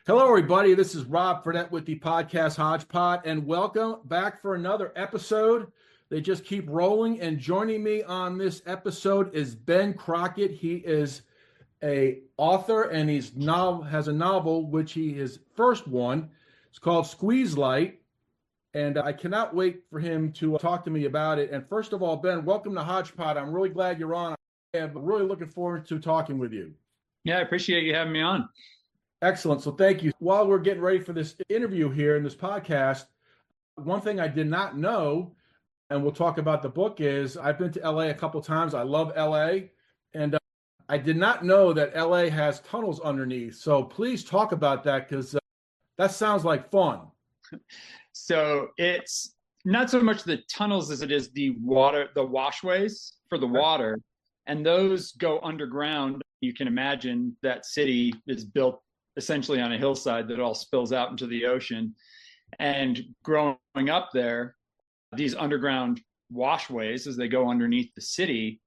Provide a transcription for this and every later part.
Hello, everybody. This is Rob Fredette with the podcast HODGEPOD, and welcome back for another episode. They just keep rolling, and joining me on this episode is Ben Crockett. He is a author, and has a novel, which his first one. It's called Squeeze Light, and I cannot wait for him to talk to me about it. And first of all, Ben, welcome to HODGEPOD. I'm really glad you're on. I'm really looking forward to talking with you. Yeah, I appreciate you having me on. Excellent. So thank you. While we're getting ready for this interview here in this podcast, one thing I did not know, and we'll talk about the book, is I've been to LA a couple times. I love LA. And I did not know that LA has tunnels underneath. So please talk about that, because that sounds like fun. So it's not so much the tunnels as it is the water, the washways for the water. And those go underground. You can imagine that city is built essentially on a hillside that all spills out into the ocean. And growing up there, these underground washways, as they go underneath the city,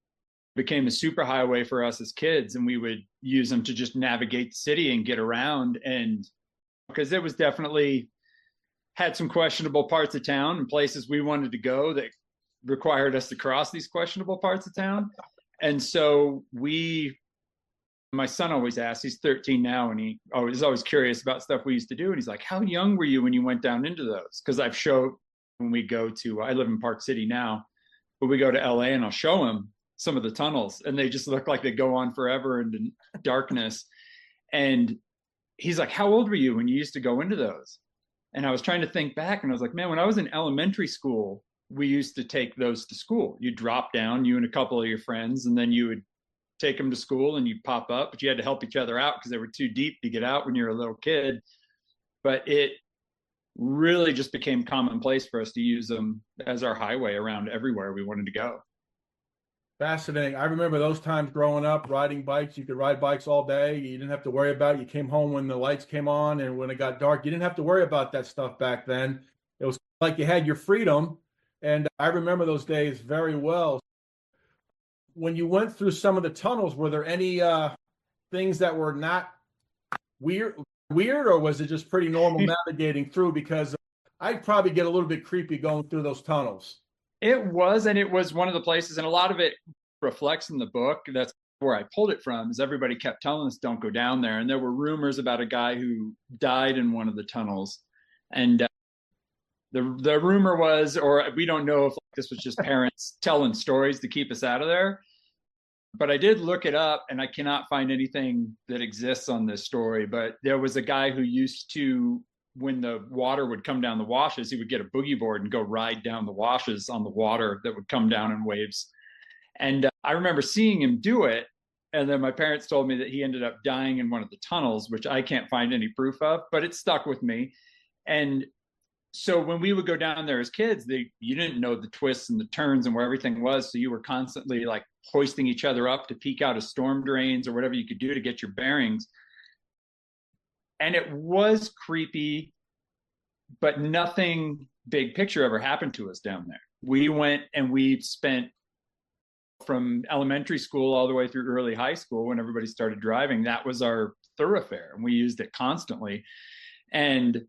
became a superhighway for us as kids. And we would use them to just navigate the city and get around. And because it was definitely had some questionable parts of town and places we wanted to go that required us to cross these questionable parts of town. And so my son always asks, he's 13 now, and he is always curious about stuff we used to do. And he's like, how young were you when you went down into those? Because I've showed when we go to, I live in Park City now, but we go to LA and I'll show him some of the tunnels and they just look like they go on forever into darkness. And he's like, how old were you when you used to go into those? And I was trying to think back and I was like, man, when I was in elementary school, we used to take those to school. You drop down, you and a couple of your friends, and then you would take them to school and you pop up, but you had to help each other out because they were too deep to get out when you're a little kid. But it really just became commonplace for us to use them as our highway around everywhere we wanted to go. Fascinating. I remember those times growing up, riding bikes. You could ride bikes all day. You didn't have to worry about it. You came home when the lights came on, and when it got dark, you didn't have to worry about that stuff back then. It was like you had your freedom. And I remember those days very well. When you went through some of the tunnels, were there any things that were not weird, or was it just pretty normal navigating through? Because I'd probably get a little bit creepy going through those tunnels. It was, and it was one of the places, and a lot of it reflects in the book. That's where I pulled it from, is everybody kept telling us, don't go down there. And there were rumors about a guy who died in one of the tunnels. And the rumor was, or we don't know if this was just parents telling stories to keep us out of there. But I did look it up, and I cannot find anything that exists on this story. But there was a guy who used to, when the water would come down the washes, he would get a boogie board and go ride down the washes on the water that would come down in waves. And I remember seeing him do it. And then my parents told me that he ended up dying in one of the tunnels, which I can't find any proof of, but it stuck with me. And so when we would go down there as kids, you didn't know the twists and the turns and where everything was. So you were constantly like hoisting each other up to peek out of storm drains or whatever you could do to get your bearings. And it was creepy, but nothing big picture ever happened to us down there. We went and we spent from elementary school all the way through early high school, when everybody started driving, that was our thoroughfare, and we used it constantly. And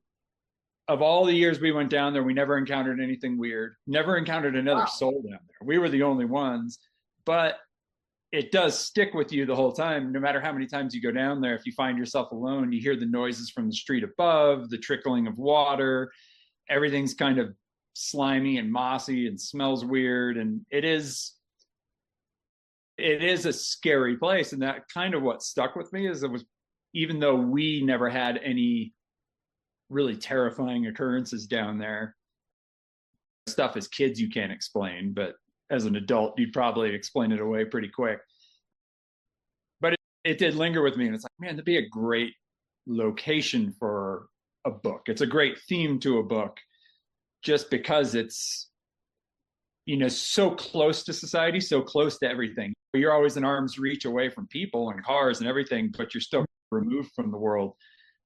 of all the years we went down there, we never encountered anything weird, never encountered another soul down there. We were the only ones, but it does stick with you the whole time. No matter how many times you go down there, if you find yourself alone, you hear the noises from the street above, the trickling of water, everything's kind of slimy and mossy and smells weird. And it is a scary place. And that kind of what stuck with me is, it was, even though we never had any really terrifying occurrences down there, stuff as kids you can't explain, but as an adult you'd probably explain it away pretty quick. But it did linger with me, and it's like, man, that'd be a great location for a book. It's a great theme to a book, just because it's, so close to society, so close to everything. You're always an arm's reach away from people and cars and everything, but you're still removed from the world.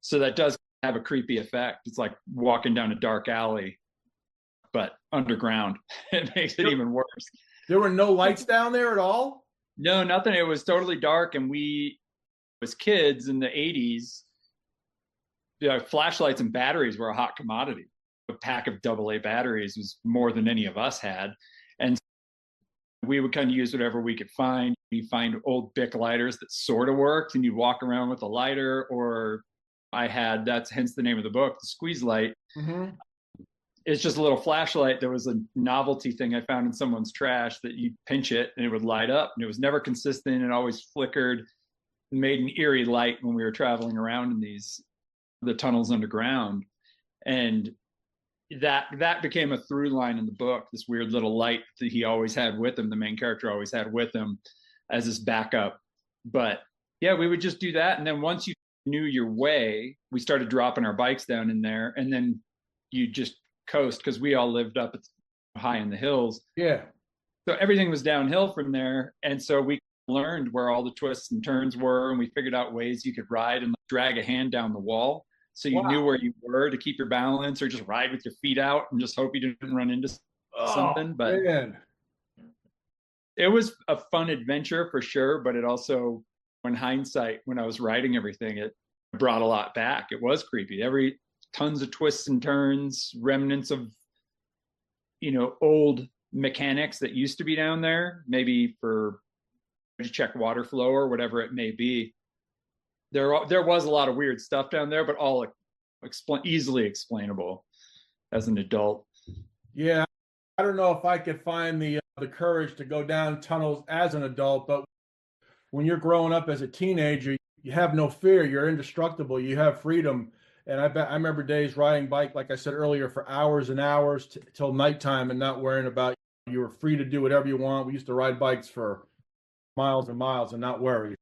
So that does have a creepy effect. It's like walking down a dark alley, but underground. It makes it even worse. There were no lights down there at all? No, nothing. It was totally dark. And we, as kids in the 80s, flashlights and batteries were a hot commodity. A pack of AA batteries was more than any of us had. And we would kind of use whatever we could find. You find old Bic lighters that sort of worked, and you'd walk around with a lighter. Or that's hence the name of the book, the Squeeze Light. Mm-hmm. It's just a little flashlight. There was a novelty thing I found in someone's trash that you'd pinch it and it would light up, and it was never consistent. It always flickered, made an eerie light when we were traveling around in the tunnels underground. And that became a through line in the book, this weird little light that he always had with him, the main character always had with him as his backup. But yeah, we would just do that. And then once you knew your way, we started dropping our bikes down in there, and then you just coast, because we all lived up high in the hills. Yeah. So everything was downhill from there. And so we learned where all the twists and turns were, and we figured out ways you could ride and drag a hand down the wall, so you knew where you were to keep your balance, or just ride with your feet out and just hope you didn't run into something. But man, it was a fun adventure for sure. But it also, in hindsight, when I was writing everything, it brought a lot back. It was creepy. Tons of twists and turns, remnants of, old mechanics that used to be down there, maybe to check water flow or whatever it may be. There was a lot of weird stuff down there, but all easily explainable as an adult. Yeah, I don't know if I could find the courage to go down tunnels as an adult, but when you're growing up as a teenager, you have no fear. You're indestructible. You have freedom. And I remember days riding bike, like I said earlier, for hours and hours till nighttime, and not worrying about. You were free to do whatever you want. We used to ride bikes for miles and miles and not worry.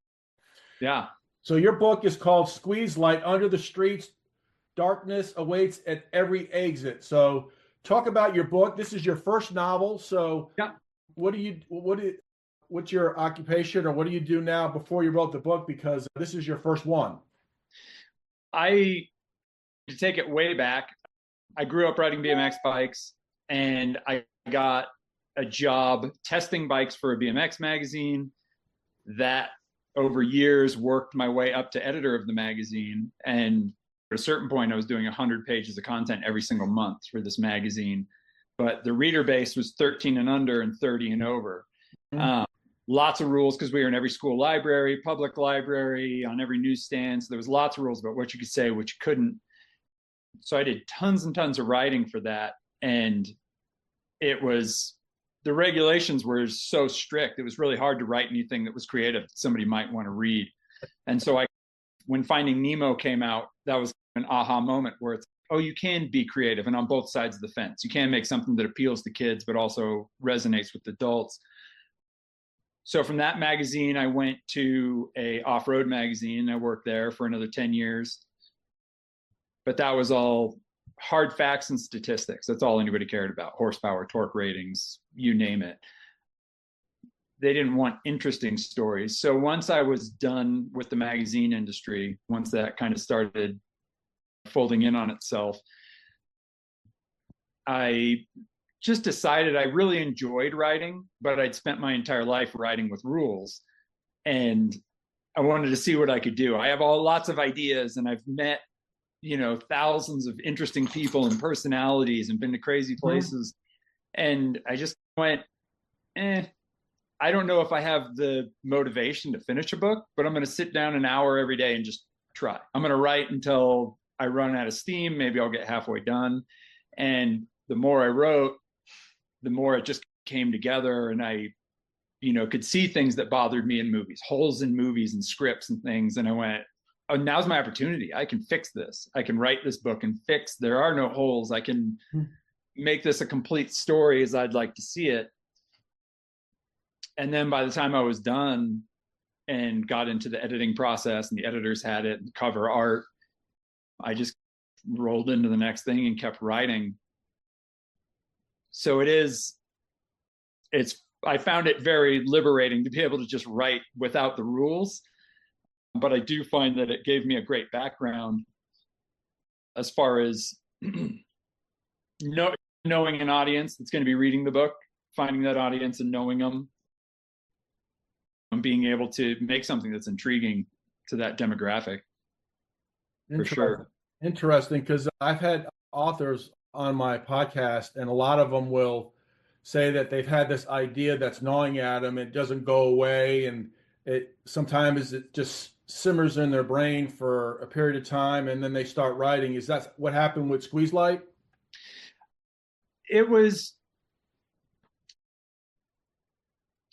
Yeah. So your book is called Squeeze Light: Under the Streets, Darkness Awaits at Every Exit. So talk about your book. This is your first novel. So yeah. What's your occupation, or what do you do now before you wrote the book? Because this is your first one. To take it way back, I grew up riding BMX bikes, and I got a job testing bikes for a BMX magazine. That over years worked my way up to editor of the magazine. And at a certain point, I was doing 100 pages of content every single month for this magazine. But the reader base was 13 and under and 30 and over. Mm-hmm. Lots of rules, because we were in every school library, public library, on every newsstand. So there was lots of rules about what you could say, what you couldn't. So I did tons and tons of writing for that. And the regulations were so strict. It was really hard to write anything that was creative that somebody might want to read. And so when Finding Nemo came out, that was an aha moment where it's, you can be creative and on both sides of the fence. You can make something that appeals to kids, but also resonates with adults. So from that magazine, I went to a off-road magazine. I worked there for another 10 years. But that was all hard facts and statistics. That's all anybody cared about: horsepower, torque ratings, you name it. They didn't want interesting stories. So once I was done with the magazine industry, once that kind of started folding in on itself, I just decided I really enjoyed writing, but I'd spent my entire life writing with rules. And I wanted to see what I could do. I have lots of ideas, and I've met thousands of interesting people and personalities, and been to crazy places. And I just went, I don't know if I have the motivation to finish a book, but I'm going to sit down an hour every day and just try. I'm going to write until I run out of steam. Maybe I'll get halfway done. And the more I wrote, the more it just came together. And I, could see things that bothered me in movies, holes in movies and scripts and things. And I went, now's my opportunity. I can fix this. I can write this book and there are no holes. I can make this a complete story as I'd like to see it. And then by the time I was done and got into the editing process, and the editors had it, and cover art, I just rolled into the next thing and kept writing. So I found it very liberating to be able to just write without the rules. But I do find that it gave me a great background as far as knowing an audience that's going to be reading the book, finding that audience and knowing them, and being able to make something that's intriguing to that demographic. For sure. Interesting, because I've had authors on my podcast, and a lot of them will say that they've had this idea that's gnawing at them. It doesn't go away, and it sometimes it just simmers in their brain for a period of time, and then they start writing. Is that what happened with Squeeze Light? It was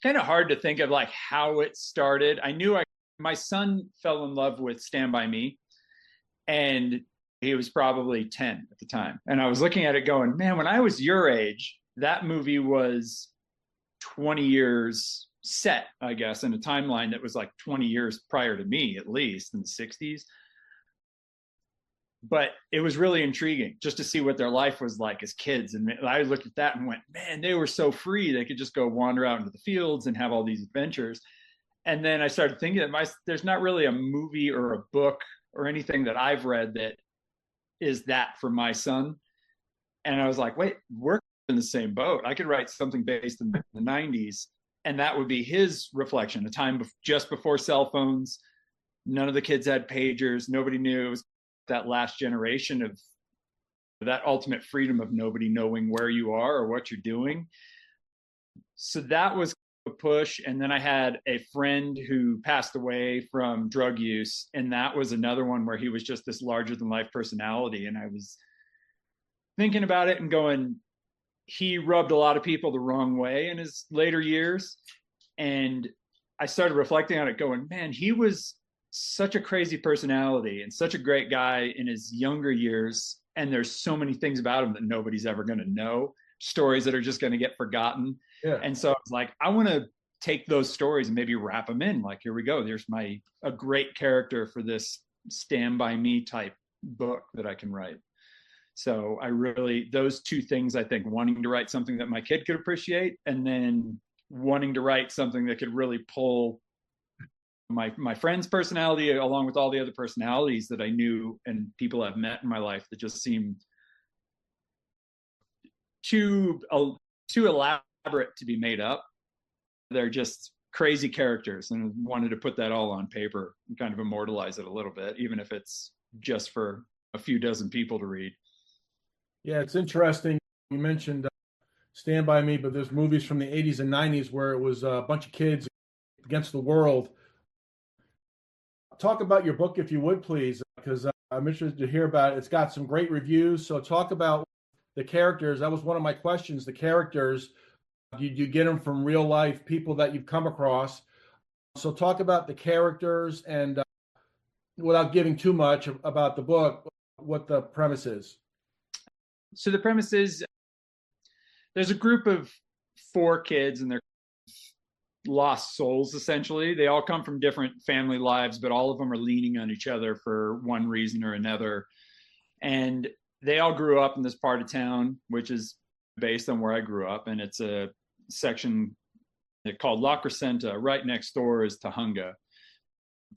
kind of hard to think of like how it started. I knew my son fell in love with Stand By Me, and he was probably 10 at the time. And I was looking at it going, man, when I was your age, that movie was 20 years set, I guess, in a timeline that was like 20 years prior to me, at least in the 60s. But it was really intriguing just to see what their life was like as kids. And I looked at that and went, man, they were so free. They could just go wander out into the fields and have all these adventures. And then I started thinking that there's not really a movie or a book or anything that I've read that is that for my son. And I was like, wait, we're in the same boat. I could write something based in the 90s, and that would be his reflection, a time just before cell phones. None of the kids had pagers. Nobody knew. It was that last generation of that ultimate freedom of nobody knowing where you are or what you're doing. So that was a push. And then I had a friend who passed away from drug use, and that was another one where he was just this larger than life personality. And I was thinking about it and going, he rubbed a lot of people the wrong way in his later years. And I started reflecting on it going, man, he was such a crazy personality and such a great guy in his younger years. And there's so many things about him that nobody's ever going to know, stories that are just going to get forgotten. Yeah. And so I was like, I want to take those stories and maybe wrap them in. Like, here we go. There's a great character for this Stand By Me type book that I can write. So those two things, I think, wanting to write something that my kid could appreciate, and then wanting to write something that could really pull my friend's personality along with all the other personalities that I knew and people I've met in my life that just seemed too elaborate to be made up. They're just crazy characters, and wanted to put that all on paper and kind of immortalize it a little bit, even if it's just for a few dozen people to read. Yeah, it's interesting. You mentioned Stand By Me, but there's movies from the 80s and 90s where it was a bunch of kids against the world. Talk about your book, if you would, please, because I'm interested to hear about it. It's got some great reviews. So talk about the characters. That was one of my questions. The characters, you get them from real life people that you've come across. So talk about the characters, and without giving too much about the book, what the premise is. So the premise is there's a group of 4 kids, and they're lost souls, essentially. They all come from different family lives, but all of them are leaning on each other for one reason or another. And they all grew up in this part of town, which is based on where I grew up. And it's a section called La Crescenta. Right next door is Tujunga.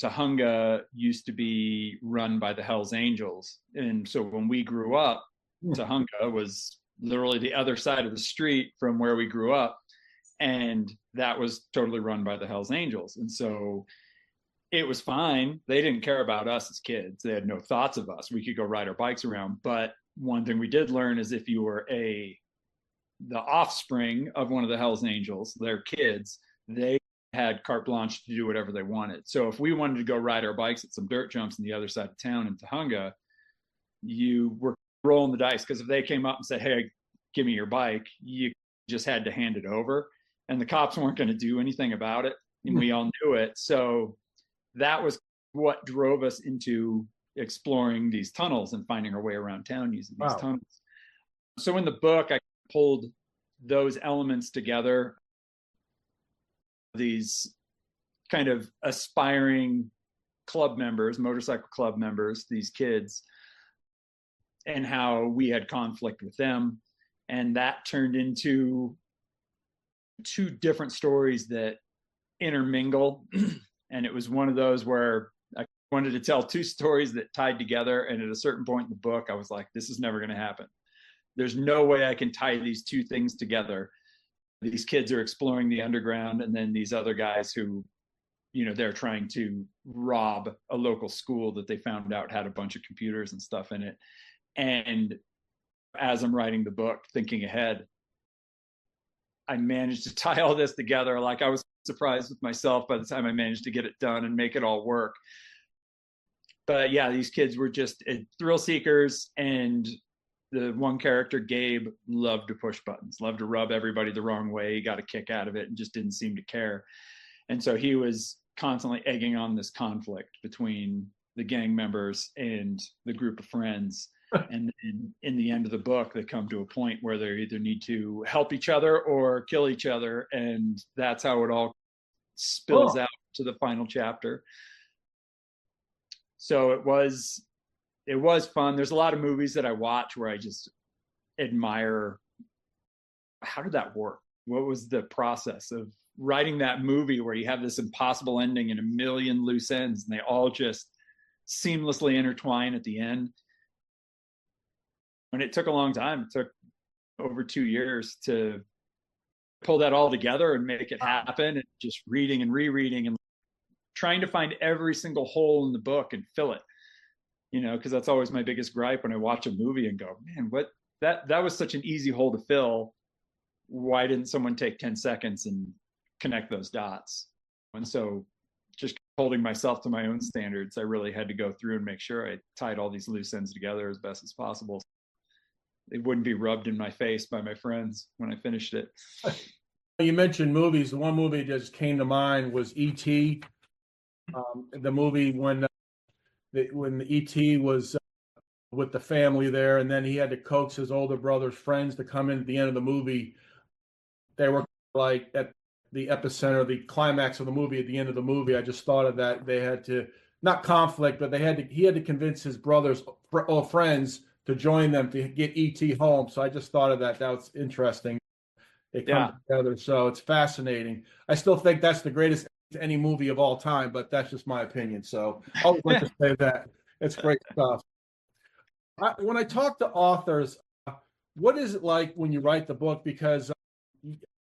Tujunga used to be run by the Hells Angels. And so when we grew up, Tujunga was literally the other side of the street from where we grew up. And that was totally run by the Hells Angels. And so it was fine. They didn't care about us as kids. They had no thoughts of us. We could go ride our bikes around. But one thing we did learn is if you were the offspring of one of the Hells Angels, their kids, they had carte blanche to do whatever they wanted. So if we wanted to go ride our bikes at some dirt jumps on the other side of town in Tujunga, you were rolling the dice, because if they came up and said, hey, give me your bike, you just had to hand it over. And the cops weren't going to do anything about it. And we all knew it. So that was what drove us into exploring these tunnels and finding our way around town using these tunnels. So in the book, I pulled those elements together, these kind of aspiring club members, motorcycle club members, these kids, and how we had conflict with them. And that turned into 2 different stories that intermingle. And it was one of those where I wanted to tell 2 stories that tied together. And at a certain point in the book, I was like, this is never going to happen. There's no way I can tie these 2 things together. These kids are exploring the underground, and then these other guys who they're trying to rob a local school that they found out had a bunch of computers and stuff in it. And as I'm writing the book, thinking ahead, I managed to tie all this together. Like, I was surprised with myself by the time I managed to get it done and make it all work. But yeah, these kids were just thrill seekers, and the one character, Gabe, loved to push buttons, loved to rub everybody the wrong way. He got a kick out of it and just didn't seem to care. And so he was constantly egging on this conflict between the gang members and the group of friends. And in the end of the book, they come to a point where they either need to help each other or kill each other. And that's how it all spills out to the final chapter. So it was fun. There's a lot of movies that I watch where I just admire, how did that work? What was the process of writing that movie where you have this impossible ending and a million loose ends, and they all just seamlessly intertwine at the end? And it took a long time. It took over 2 years to pull that all together and make it happen, and just reading and rereading and trying to find every single hole in the book and fill it, because that's always my biggest gripe when I watch a movie and go, man, that was such an easy hole to fill. Why didn't someone take 10 seconds and connect those dots? And so, just holding myself to my own standards, I really had to go through and make sure I tied all these loose ends together as best as possible. It wouldn't be rubbed in my face by my friends when I finished it. You mentioned movies. The one movie that just came to mind was E.T. The movie when the E.T. was with the family there, and then he had to coax his older brother's friends to come in at the end of the movie. They were like at the epicenter, the climax of the movie. At the end of the movie, I just thought of that. They had to, not conflict, but he had to convince his brothers or friends to join them to get E.T. home. So I just thought of that. That was interesting. They come together. So it's fascinating. I still think that's the greatest any movie of all time, but that's just my opinion. So I always like to say that. It's great stuff. When I talk to authors, what is it like when you write the book? Because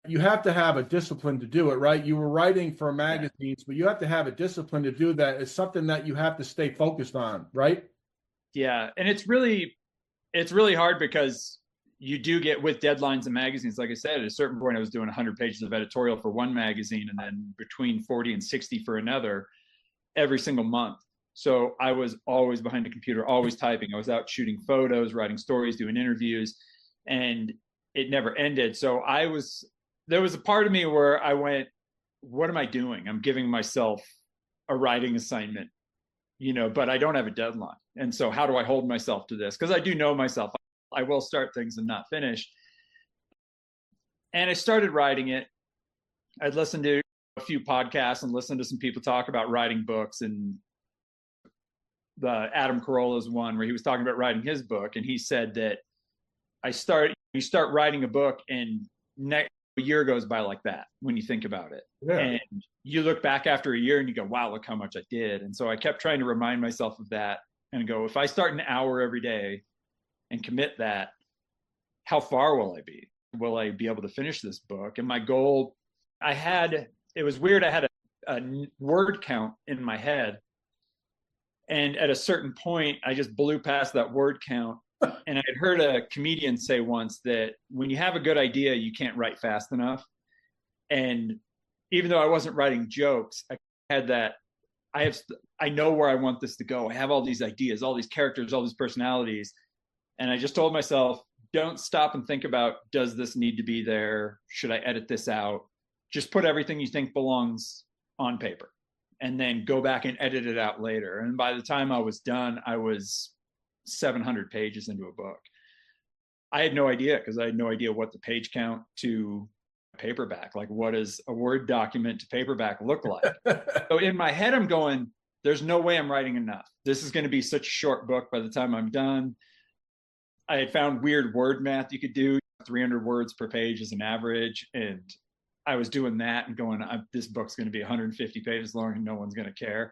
you have to have a discipline to do it, right? You were writing for magazines, but you have to have a discipline to do that. It's something that you have to stay focused on, right? Yeah. And it's really hard because you do get, with deadlines and magazines, like I said, at a certain point I was doing 100 pages of editorial for one magazine and then between 40 and 60 for another every single month. So I was always behind a computer, always typing. I was out shooting photos, writing stories, doing interviews, and it never ended. So there was a part of me where I went, what am I doing? I'm giving myself a writing assignment, but I don't have a deadline. And so how do I hold myself to this? Because I do know myself. I will start things and not finish. And I started writing it. I'd listened to a few podcasts and listened to some people talk about writing books, and the Adam Carolla's one where he was talking about writing his book. And he said that you start writing a book and a year goes by like that when you think about it. Yeah. And you look back after a year and you go, wow, look how much I did. And so I kept trying to remind myself of that and go, if I start an hour every day and commit that, how far will I be? Will I be able to finish this book? And my goal, it was weird. I had a word count in my head. And at a certain point, I just blew past that word count. And I had heard a comedian say once that when you have a good idea, you can't write fast enough. And even though I wasn't writing jokes, I had that, I know where I want this to go. I have all these ideas, all these characters, all these personalities. And I just told myself, don't stop and think about, does this need to be there? Should I edit this out? Just put everything you think belongs on paper and then go back and edit it out later. And by the time I was done, I was 700 pages into a book. I had no idea, because I had no idea what the page count to paperback, like what does a Word document to paperback look like? So in my head, I'm going, there's no way I'm writing enough. This is going to be such a short book by the time I'm done. I had found weird word math you could do, 300 words per page as an average. And I was doing that and going, this book's going to be 150 pages long and no one's going to care.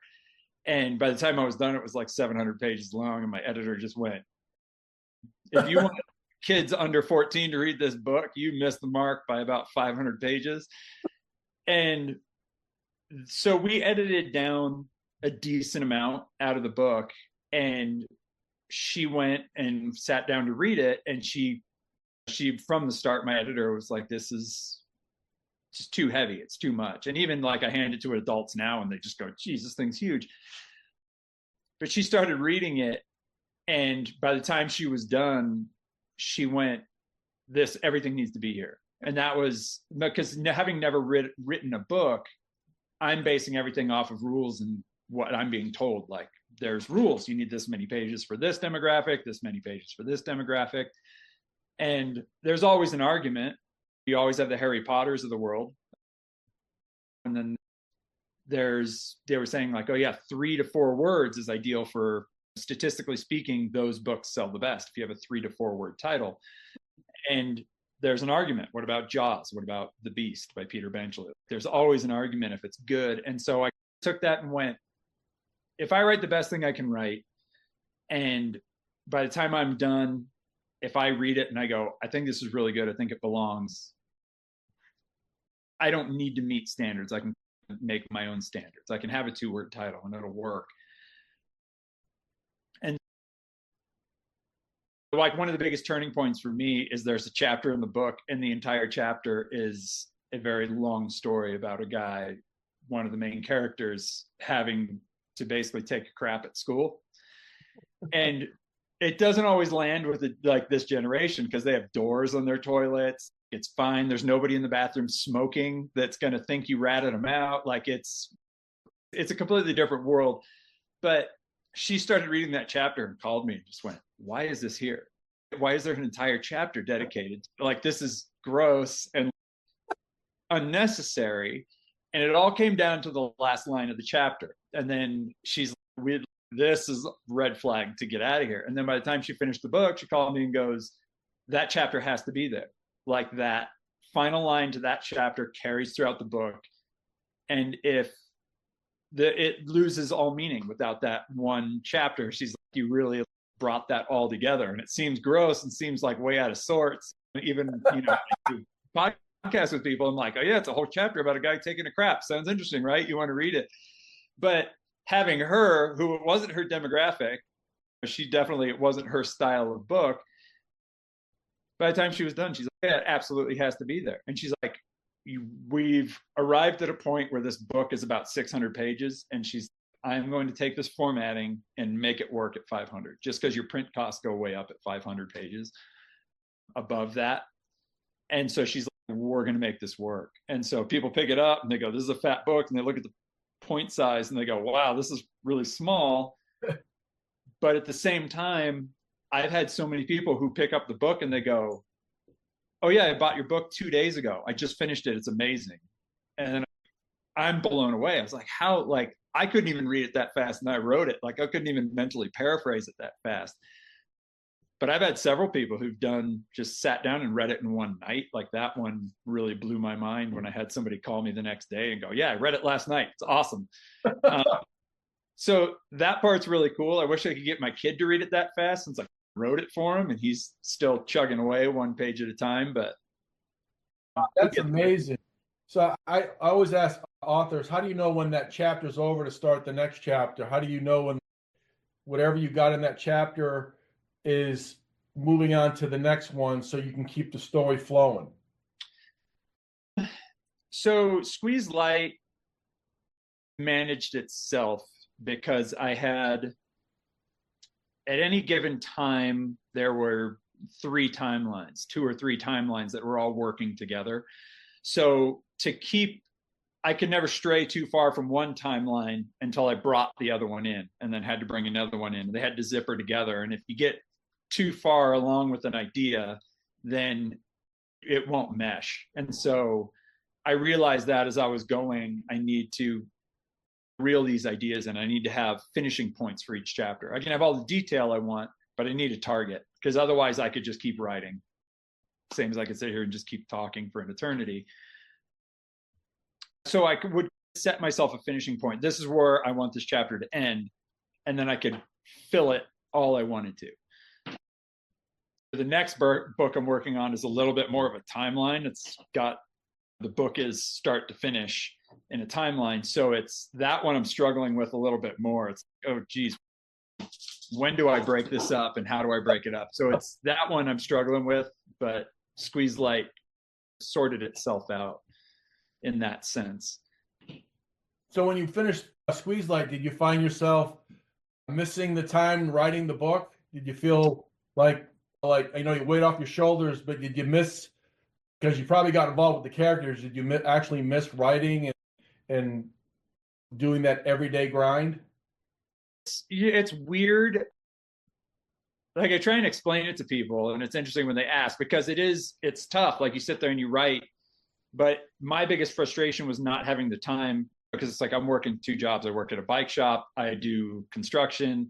And by the time I was done, it was like 700 pages long. And my editor just went, if you want kids under 14 to read this book, you missed the mark by about 500 pages. And So we edited down a decent amount out of the book, and she went and sat down to read it, and she from the start, my editor was like, this is just too heavy, it's too much. And even like I hand it to adults now and they just go, geez, this thing's huge. But she started reading it, and by the time she was done, she went, this, everything needs to be here. And that was because, having never written a book, I'm basing everything off of rules and what I'm being told. Like, there's rules, you need this many pages for this demographic, this many pages for this demographic. And there's always an argument. You always have the Harry Potters of the world. And then they were saying like, oh yeah, 3 to 4 words is ideal for, statistically speaking, those books sell the best if you have a 3 to 4 word title. And there's an argument. What about Jaws? What about The Beast by Peter Benchley? There's always an argument if it's good. And so I took that and went, if I write the best thing I can write, and by the time I'm done, if I read it and I go, I think this is really good, I think it belongs, I don't need to meet standards. I can make my own standards. I can have a 2-word title and it'll work. And like, one of the biggest turning points for me is there's a chapter in the book, and the entire chapter is a very long story about a guy, one of the main characters, having to basically take a crap at school. And it doesn't always land with like this generation, because they have doors on their toilets. It's fine. There's nobody in the bathroom smoking that's going to think you ratted them out. Like, it's a completely different world. But she started reading that chapter and called me and just went, why is this here? Why is there an entire chapter dedicated? Like, this is gross and unnecessary. And it all came down to the last line of the chapter. And then she's like, this is red flag to get out of here. And then by the time she finished the book, she called me and goes, that chapter has to be there. Like, that final line to that chapter carries throughout the book. And if it loses all meaning without that one chapter, she's like, you really brought that all together. And it seems gross and seems like way out of sorts. Even, podcast with people, I'm like, oh yeah, it's a whole chapter about a guy taking a crap. Sounds interesting, right? You want to read it. But having her, who it wasn't her demographic, it wasn't her style of book. By the time she was done, she's like, yeah, it absolutely has to be there. And she's like, we've arrived at a point where this book is about 600 pages. And I'm going to take this formatting and make it work at 500, just because your print costs go way up at 500 pages above that. And so she's like, we're going to make this work. And so people pick it up and they go, this is a fat book. And they look at the point size and they go, wow, this is really small. But at the same time, I've had so many people who pick up the book and they go, oh yeah, I bought your book 2 days ago. I just finished it. It's amazing. And then I'm blown away. I was like, how, like, I couldn't even read it that fast, and I wrote it. Like, I couldn't even mentally paraphrase it that fast. But I've had several people who've just sat down and read it in one night. Like, that one really blew my mind when I had somebody call me the next day and go, yeah, I read it last night. It's awesome. So that part's really cool. I wish I could get my kid to read it that fast, since I wrote it for him and he's still chugging away one page at a time. But that's amazing. So I always ask authors, how do you know when that chapter's over to start the next chapter? How do you know when whatever you got in that chapter is moving on to the next one, so you can keep the story flowing? So Squeeze Light managed itself because I had, at any given time, there were 2 or 3 timelines that were all working together. So I could never stray too far from one timeline until I brought the other one in, and then had to bring another one in. They had to zipper together. And if you get too far along with an idea, then it won't mesh. And so I realized that as I was going, I need to reel these ideas in. I need to have finishing points for each chapter. I can have all the detail I want, but I need a target, because otherwise I could just keep writing. Same as I could sit here and just keep talking for an eternity. So I would set myself a finishing point. This is where I want this chapter to end. And then I could fill it all I wanted to. The next book I'm working on is a little bit more of a timeline. The book is start to finish. in a timeline. So it's that one I'm struggling with a little bit more. It's, oh geez, when do I break this up and how do I break it up? So it's that one I'm struggling with, but Squeeze Light sorted itself out in that sense. So when you finished Squeeze Light, did you find yourself missing the time writing the book? Did you feel like you know, you weight off your shoulders, but did you miss, because you probably got involved with the characters, did you actually miss writing and doing that everyday grind? It's weird. Like I try and explain it to people, and it's interesting when they ask, because it's tough. Like you sit there and you write, but my biggest frustration was not having the time, because it's like I'm working 2 jobs. I work at a bike shop, I do construction,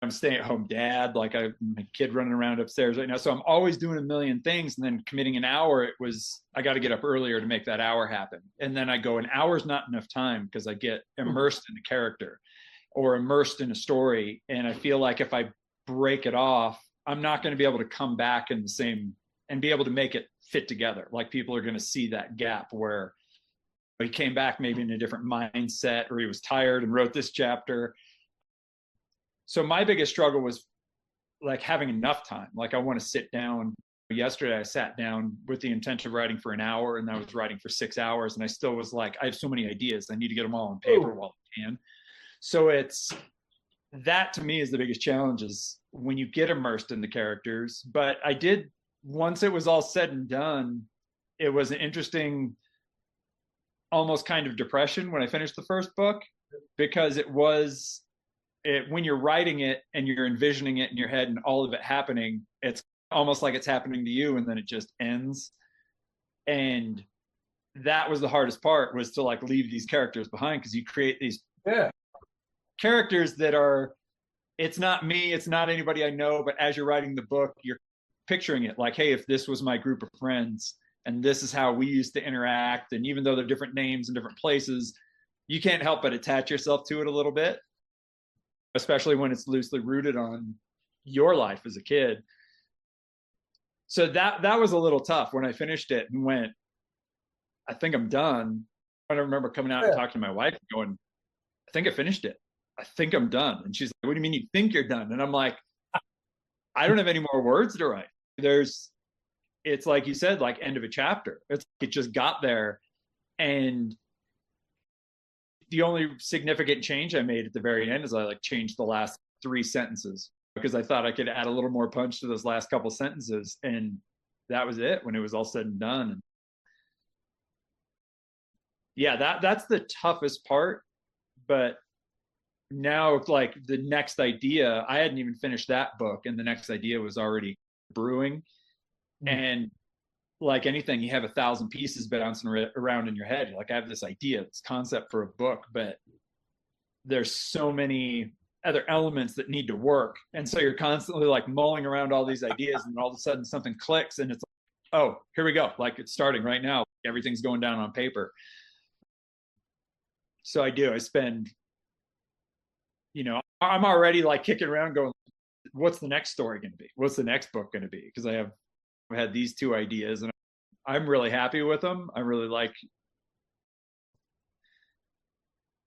I'm staying at home dad, like my kid running around upstairs right now. So I'm always doing a million things, and then committing an hour, I got to get up earlier to make that hour happen. And then I go, an hour's not enough time, because I get immersed in a character or immersed in a story. And I feel like if I break it off, I'm not going to be able to come back in the same and be able to make it fit together. Like people are going to see that gap where he came back maybe in a different mindset, or he was tired and wrote this chapter. So my biggest struggle was like having enough time. Like I want to sit down. Yesterday I sat down with the intention of writing for an hour, and I was writing for 6 hours, and I still was like, I have so many ideas, I need to get them all on paper while I can. So that to me is the biggest challenge, is when you get immersed in the characters. But I did, once it was all said and done, it was an interesting, almost kind of depression when I finished the first book, because when you're writing it and you're envisioning it in your head and all of it happening, it's almost like it's happening to you, and then it just ends. And that was the hardest part, was to like leave these characters behind, because you create these characters that it's not me, it's not anybody I know, but as you're writing the book, you're picturing it like, hey, if this was my group of friends and this is how we used to interact, and even though they're different names and different places, you can't help but attach yourself to it a little bit, especially when it's loosely rooted on your life as a kid. So that was a little tough when I finished it and went, I think I'm done. I remember coming out and talking to my wife and going, I think I finished it. I think I'm done. And she's like, what do you mean you think you're done? And I'm like, I don't have any more words to write. It's like you said, like end of a chapter. It just got there. And the only significant change I made at the very end is I like changed the last 3 sentences, because I thought I could add a little more punch to those last couple sentences. And that was it when it was all said and done. And yeah, that's the toughest part. But now, like the next idea, I hadn't even finished that book, and the next idea was already brewing. And like anything, you have 1,000 pieces bouncing around in your head. Like I have this idea, this concept for a book, but there's so many other elements that need to work. And so you're constantly like mulling around all these ideas, and all of a sudden something clicks, and it's like, oh, here we go. Like it's starting right now. Everything's going down on paper. So I spend, I'm already like kicking around going, what's the next story going to be? What's the next book going to be? Because I had these 2 ideas, and I'm really happy with them. I really like,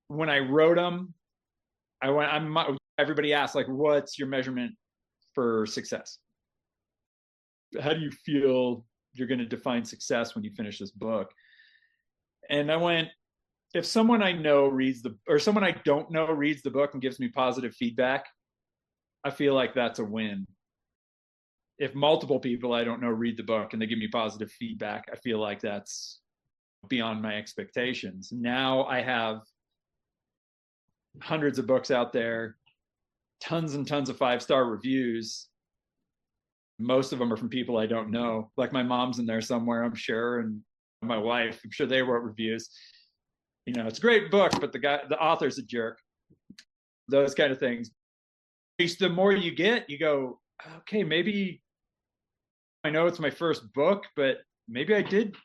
when I wrote them, everybody asks like, what's your measurement for success? How do you feel you're going to define success when you finish this book? And I went, if someone I know someone I don't know reads the book and gives me positive feedback, I feel like that's a win. If multiple people I don't know read the book and they give me positive feedback, I feel like that's beyond my expectations. Now I have hundreds of books out there, tons and tons of 5-star reviews. Most of them are from people I don't know. Like my mom's in there somewhere, I'm sure, and my wife, I'm sure they wrote reviews. It's a great book, but the author's a jerk. Those kind of things. The more you get, you go, okay, maybe I know it's my first book, but maybe I did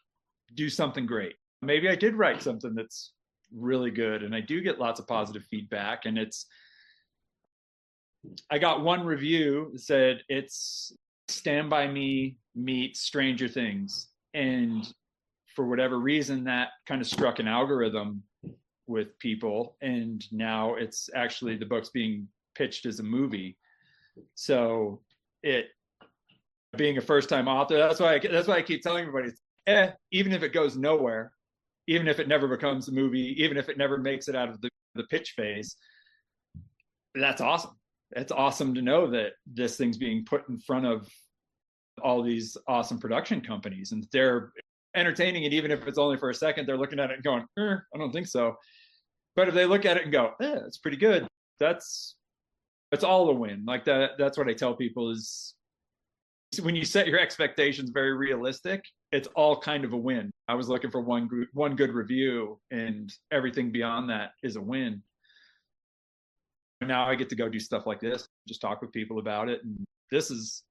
do something great. Maybe I did write something that's really good, and I do get lots of positive feedback. And I got one review that said it's Stand By Me meets Stranger Things. And for whatever reason, that kind of struck an algorithm with people, and now it's actually, the book's being pitched as a movie. So it, being a first-time author, that's why I keep telling everybody, even if it goes nowhere, even if it never becomes a movie, even if it never makes it out of the pitch phase, that's awesome. It's awesome to know that this thing's being put in front of all these awesome production companies, and they're entertaining it. Even if it's only for a second, they're looking at it and going, I don't think so. But if they look at it and go, it's pretty good, that's all a win. Like that's what I tell people is, when you set your expectations very realistic, it's all kind of a win. I was looking for one good review, and everything beyond that is a win. Now I get to go do stuff like this, just talk with people about it, and this is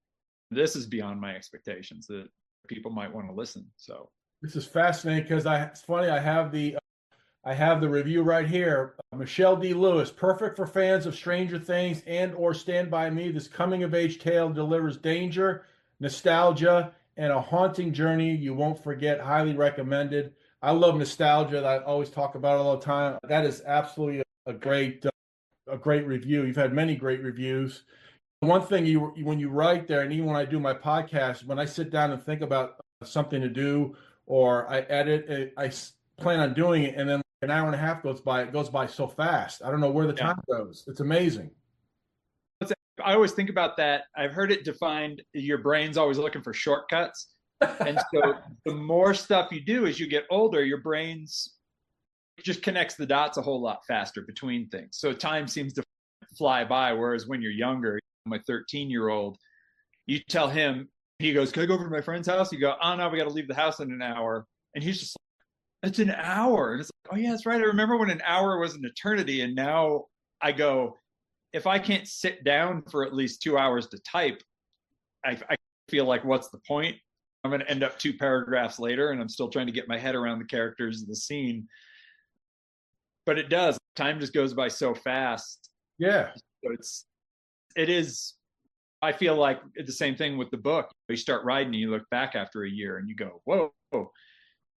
beyond my expectations that people might want to listen. So this is fascinating because it's funny. I have the review right here. Michelle D. Lewis, perfect for fans of Stranger Things and or Stand By Me. This coming of age tale delivers danger, nostalgia, and a haunting journey you won't forget. Highly recommended. I love nostalgia. I always talk about it all the time. That is absolutely a great review. You've had many great reviews. One thing when you write there, and even when I do my podcast, when I sit down and think about something to do, or I edit, I plan on doing it, and then an hour and a half goes by. It goes by so fast. I don't know where the time goes. It's amazing. I always think about that. I've heard it defined, your brain's always looking for shortcuts. And so the more stuff you do as you get older, your brain's just connects the dots a whole lot faster between things. So time seems to fly by. Whereas when you're younger, my 13-year-old, you tell him, he goes, can I go over to my friend's house? You go, oh no, we got to leave the house in an hour. And he's just like, it's an hour. And it's like, oh yeah, that's right. I remember when an hour was an eternity. And now I go, if I can't sit down for at least 2 hours to type, I feel like, what's the point? I'm going to end up 2 paragraphs later, and I'm still trying to get my head around the characters of the scene. But it does. Time just goes by so fast. Yeah. So it is. I feel like the same thing with the book. You start writing and you look back after a year and you go, whoa.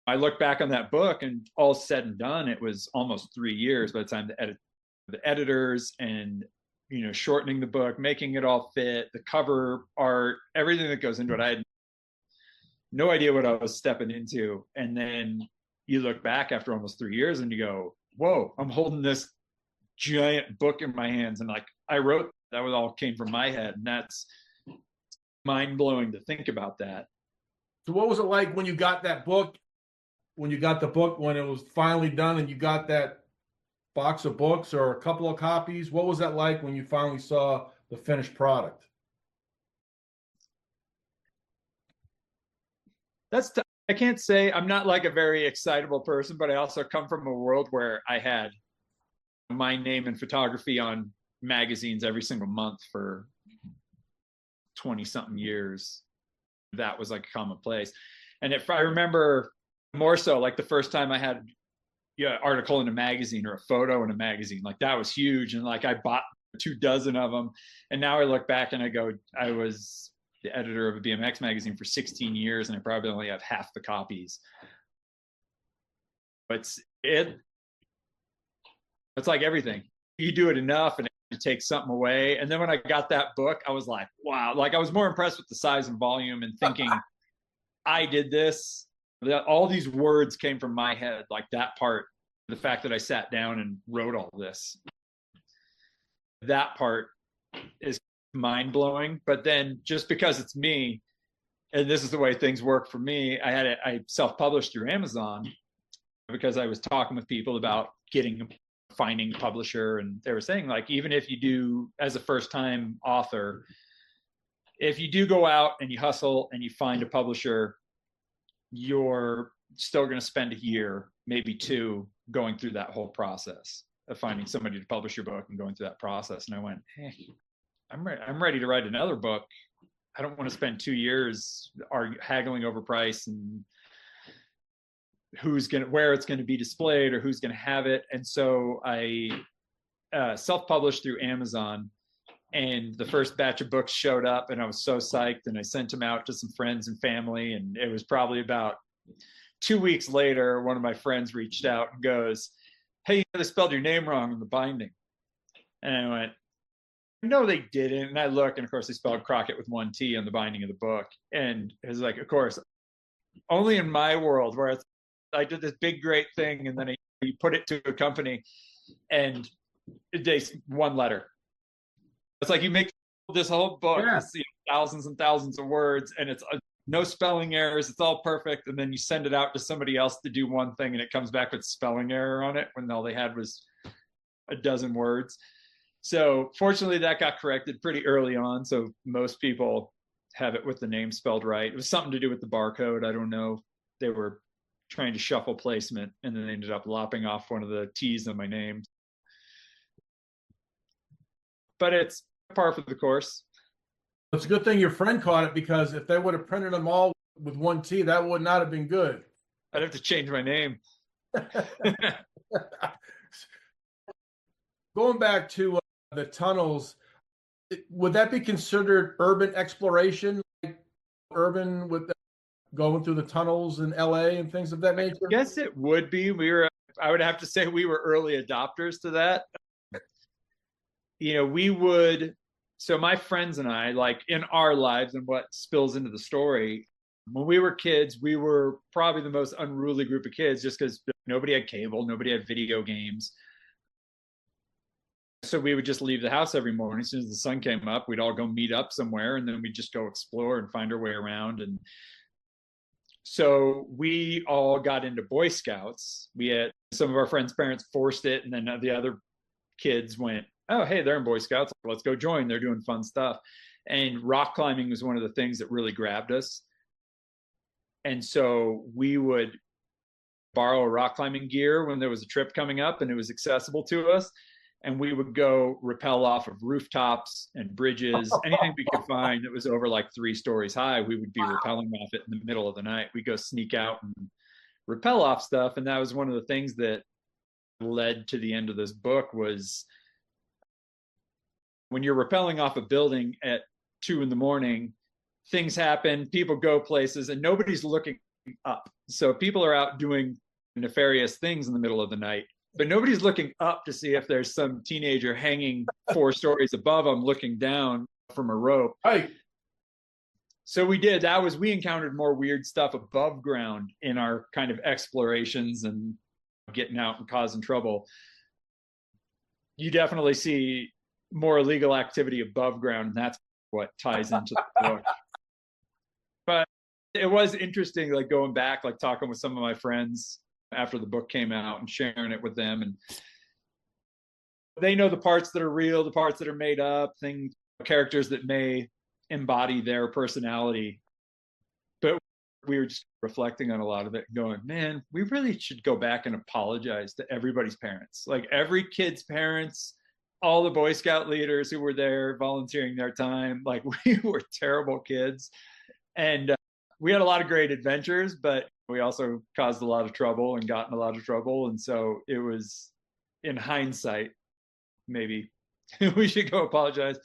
I look back on that book, and all said and done, it was almost 3 years by the time the editors and, shortening the book, making it all fit, the cover art, everything that goes into it. I had no idea what I was stepping into. And then you look back after almost 3 years and you go, whoa, I'm holding this giant book in my hands. And like, I wrote, that was all came from my head. And that's mind blowing to think about that. So what was it like when you got that book, when it was finally done and you got that box of books or a couple of copies? What was that like when you finally saw the finished product? I can't say, I'm not like a very excitable person, but I also come from a world where I had my name in photography on magazines every single month for 20 something years. That was like a commonplace. And if I remember more so, like the first time I had an article in a magazine or a photo in a magazine, like that was huge. And like I bought 24 of them. And now I look back and I go, I was the editor of a BMX magazine for 16 years, and I probably only have half the copies. But it's like everything. You do it enough and it takes something away. And then when I got that book, I was like, wow. Like I was more impressed with the size and volume and thinking, I did this. All these words came from my head, like that part, the fact that I sat down and wrote all this. That part is mind-blowing. But then just because it's me, and this is the way things work for me, I self-published through Amazon because I was talking with people about finding a publisher, and they were saying, like, even if you do, as a first-time author, if you do go out and you hustle and you find a publisher, you're still going to spend a year, maybe 2, going through that whole process of finding somebody to publish your book and going through that process. And I went, hey, I'm ready to write another book. I don't want to spend 2 years haggling over price and where it's going to be displayed or who's going to have it. And so I self-published through Amazon, and the first batch of books showed up, and I was so psyched, and I sent them out to some friends and family. And it was probably about 2 weeks later, one of my friends reached out and goes, "Hey, they spelled your name wrong in the binding." And I went, "No, they didn't." And I looked, and of course, they spelled Crockett with one T on the binding of the book. And it was like, of course, only in my world where I did this big, great thing, and then you put it to a company, and they one letter. It's like you make this whole book, Yeah. thousands and thousands of words, and it's no spelling errors. It's all perfect, and then you send it out to somebody else to do one thing, and it comes back with spelling error on it when all they had was a dozen words. So fortunately, that got corrected pretty early on. So most people have it with the name spelled right. It was something to do with the barcode. I don't know. They were trying to shuffle placement, and then they ended up lopping off one of the T's on my name. But it's par for the course. It's a good thing your friend caught it, because if they would have printed them all with one T, that would not have been good. I'd have to change my name. Going back to the tunnels, would that be considered urban exploration, like urban with going through the tunnels in LA and things of that nature? I guess it would be. I would have to say we were early adopters to that. We would, so my friends and I, like in our lives and what spills into the story, when we were kids, we were probably the most unruly group of kids, just because nobody had cable, nobody had video games. So we would just leave the house every morning. As soon as the sun came up, we'd all go meet up somewhere, and then we'd just go explore and find our way around. And so we all got into Boy Scouts. We had some of our friends' parents forced it, and then the other kids went, "Oh, hey, they're in Boy Scouts. Let's go join. They're doing fun stuff." And rock climbing was one of the things that really grabbed us. And so we would borrow rock climbing gear when there was a trip coming up and it was accessible to us. And we would go rappel off of rooftops and bridges, anything we could find that was over like 3 stories high. We would be rappelling off it in the middle of the night. We'd go sneak out and rappel off stuff. And that was one of the things that led to the end of this book, was when you're rappelling off a building at 2 a.m, things happen, people go places, and nobody's looking up. So people are out doing nefarious things in the middle of the night, but nobody's looking up to see if there's some teenager hanging 4 stories above them looking down from a rope. Right. So we encountered more weird stuff above ground in our kind of explorations and getting out and causing trouble. You definitely see more illegal activity above ground, and that's what ties into the book. But it was interesting, like going back, like talking with some of my friends after the book came out and sharing it with them, and they know the parts that are real, the parts that are made up, characters that may embody their personality. But we were just reflecting on a lot of it, going, man, we really should go back and apologize to everybody's parents, like every kid's parents, all the Boy Scout leaders who were there volunteering their time. Like, we were terrible kids, and we had a lot of great adventures, but we also caused a lot of trouble and got in a lot of trouble. And so it was, in hindsight, maybe we should go apologize.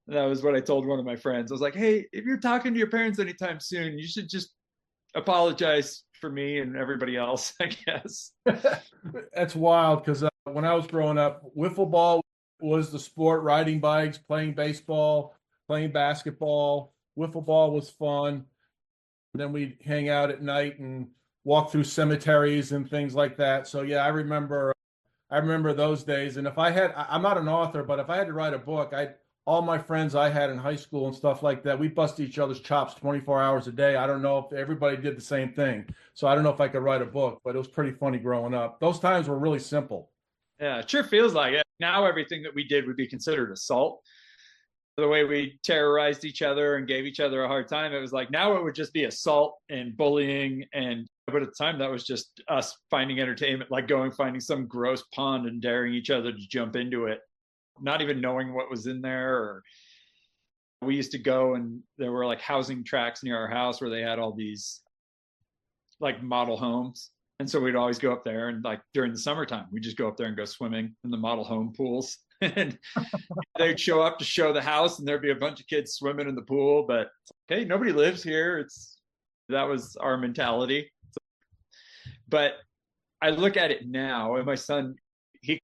And that was what I told one of my friends. I was like, hey, if you're talking to your parents anytime soon, you should just apologize for me and everybody else, I guess. That's wild, because when I was growing up, wiffle ball was the sport, riding bikes, playing baseball, playing basketball. Wiffle ball was fun. Then we'd hang out at night and walk through cemeteries and things like that. So yeah, I remember those days. And if I'm not an author, but if I had to write a book, all my friends I had in high school and stuff like that, we bust each other's chops 24 hours a day. I don't know if everybody did the same thing. So I don't know if I could write a book, but it was pretty funny growing up. Those times were really simple. Yeah, it sure feels like it. Now everything that we did would be considered assault. The way we terrorized each other and gave each other a hard time, it was like, now it would just be assault and bullying. But at the time, that was just us finding entertainment, like finding some gross pond and daring each other to jump into it, not even knowing what was in there. Or we used to go, and there were like housing tracts near our house where they had all these like model homes. And so we'd always go up there, and like during the summertime, we'd just go up there and go swimming in the model home pools. And they'd show up to show the house, and there'd be a bunch of kids swimming in the pool, but okay, nobody lives here. That was our mentality. But I look at it now, and my son, he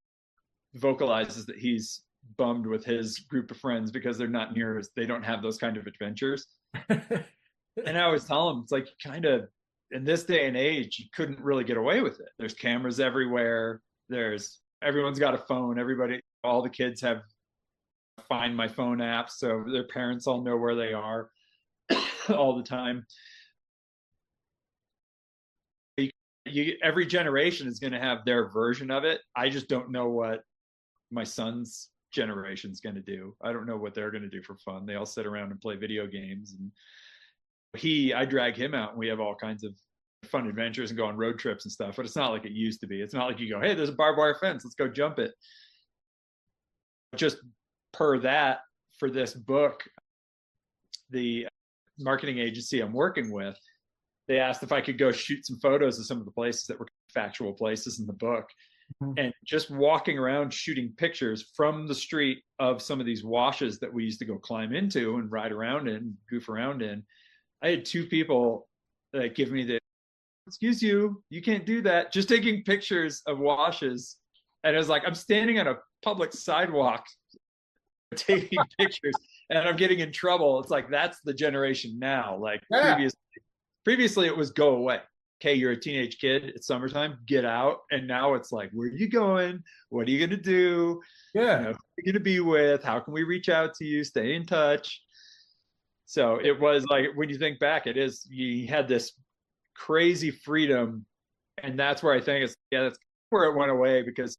vocalizes that he's bummed with his group of friends because they're not near us. They don't have those kind of adventures. And I always tell him, it's like kind of in this day and age, you couldn't really get away with it. There's cameras everywhere. Everyone's got a phone. All the kids have Find My Phone apps, so their parents all know where they are all the time. Every generation is going to have their version of it. I just don't know what my son's generation is going to do. I don't know what they're going to do for fun. They all sit around and play video games, and I drag him out, and we have all kinds of fun adventures and go on road trips and stuff. But it's not like it used to be. It's not like you go, hey, there's a barbed wire fence, let's go jump it. Just per that, for this book, the marketing agency I'm working with, they asked if I could go shoot some photos of some of the places that were factual places in the book. Mm-hmm. And just walking around shooting pictures from the street of some of these washes that we used to go climb into and ride around in, goof around in. I had two people that give me the, excuse you, you can't do that. Just taking pictures of washes. And it was like, I'm standing on a public sidewalk taking pictures and I'm getting in trouble. It's like, that's the generation now. Like previously it was go away. Okay, you're a teenage kid, it's summertime, get out. And now it's like, where are you going? What are you going to do? Yeah. Who are you going to be with? How can we reach out to you? Stay in touch. So it was like, when you think back, you had this crazy freedom. And that's where I think that's where it went away, because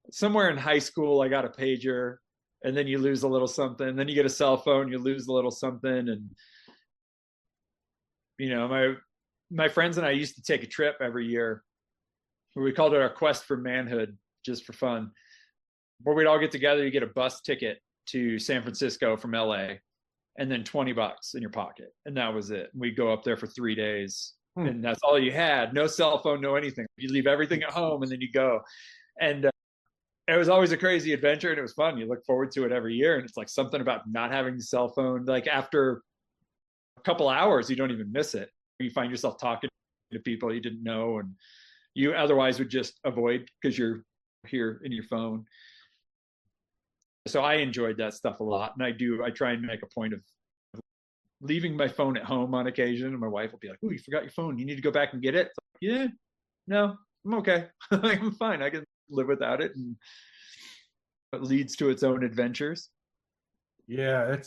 somewhere in high school, I got a pager, and then you lose a little something. Then you get a cell phone, you lose a little something. And, my friends and I used to take a trip every year where we called it our quest for manhood, just for fun, where we'd all get together. You get a bus ticket to San Francisco from LA, and then $20 in your pocket. And that was it. We'd go up there for 3 days, and that's all you had. No cell phone, no anything. You leave everything at home, and then you go. And it was always a crazy adventure, and it was fun. You look forward to it every year. And it's like something about not having the cell phone. Like after a couple hours, you don't even miss it. You find yourself talking to people you didn't know, and you otherwise would just avoid because you're here in your phone. So I enjoyed that stuff a lot. And I try and make a point of leaving my phone at home on occasion. And my wife will be like, "Oh, you forgot your phone. You need to go back and get it." Like, yeah, no, I'm okay. I'm fine. I can live without it. And it leads to its own adventures. Yeah,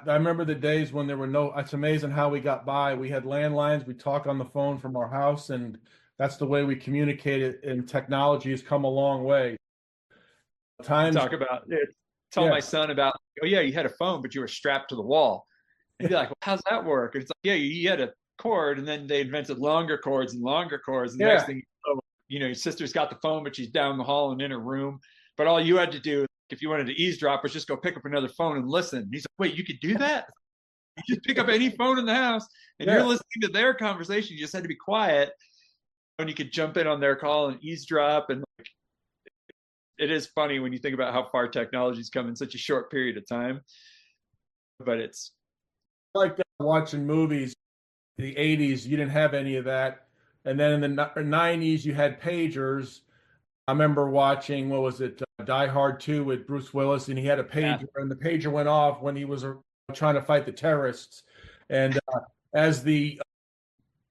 I remember the days when there were it's amazing how we got by. We had landlines, we talk on the phone from our house, and that's the way we communicated, and technology has come a long way. Tell my son about, oh yeah, you had a phone, but you were strapped to the wall. And he'd be like, well, how's that work? And it's like, yeah, you had a cord, and then they invented longer cords. And the next thing your sister's got the phone, but she's down the hall and in her room. But all you had to do, if you wanted to eavesdrop, was just go pick up another phone and listen. And he's like, wait, you could do that? You just pick up any phone in the house, and you're listening to their conversation. You just had to be quiet, and you could jump in on their call and eavesdrop. And it is funny when you think about how far technology's come in such a short period of time. But it's like watching movies. The 80s, you didn't have any of that. And then in the 90s, you had pagers. I remember watching, what was it, Die Hard 2 with Bruce Willis, and he had a pager, and the pager went off when he was trying to fight the terrorists. And as the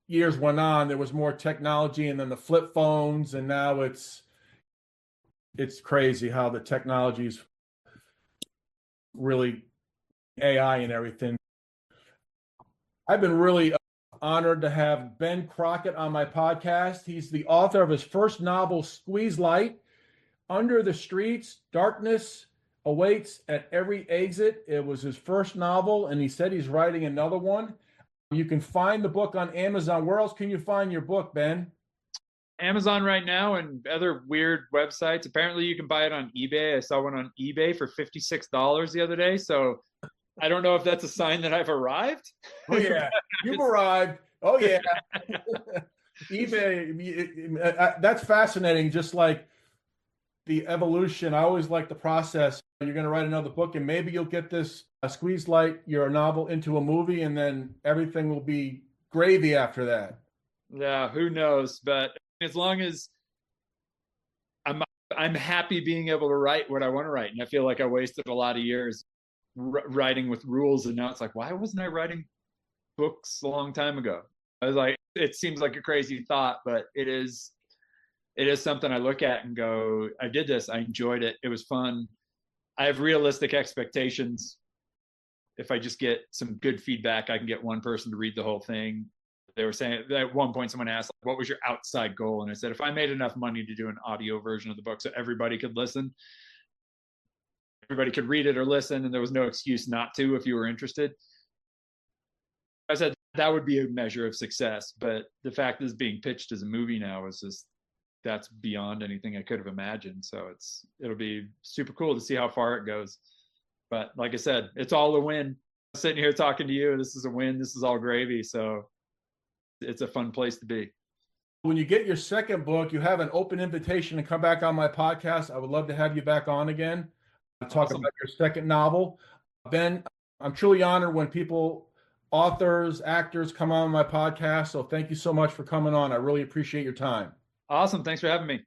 years went on, there was more technology, and then the flip phones, and now it's crazy how the technology is really AI and everything. I've been really honored to have Ben Crockett on my podcast. He's the author of his first novel, Squeeze Light. Under the Streets, Darkness Awaits at Every Exit. It was his first novel, and he said he's writing another one. You can find the book on Amazon. Where else can you find your book, Ben? Amazon right now, and other weird websites. Apparently you can buy it on eBay. I saw one on eBay for $56 the other day. So I don't know if that's a sign that I've arrived. Oh yeah, you've arrived. Oh yeah. eBay, that's fascinating. Just like the evolution. I always like the process. You're going to write another book, and maybe you'll get this Squeeze Light, your novel, into a movie, and then everything will be gravy after that. Yeah, who knows? But as long as I'm I'm happy being able to write what I want to write, and I feel like I wasted a lot of years writing with rules, and now it's like, why wasn't I writing books a long time ago? I was like, it seems like a crazy thought, but it is something I look at and go, I did this, I enjoyed it, it was fun. I have realistic expectations. If I just get some good feedback, I can get one person to read the whole thing. They were saying at one point, someone asked, like, what was your outside goal? And I said, if I made enough money to do an audio version of the book so everybody could listen, everybody could read it or listen, and there was no excuse not to if you were interested. I said that would be a measure of success. But the fact is, being pitched as a movie now is just, that's beyond anything I could have imagined. So it'll be super cool to see how far it goes. But like I said, it's all a win. Sitting here talking to you, this is a win. This is all gravy. So it's a fun place to be. When you get your second book, you have an open invitation to come back on my podcast. I would love to have you back on again to talk Awesome. about your second novel. Ben, I'm truly honored when people, authors, actors come on my podcast. So thank you so much for coming on. I really appreciate your time. Awesome. Thanks for having me.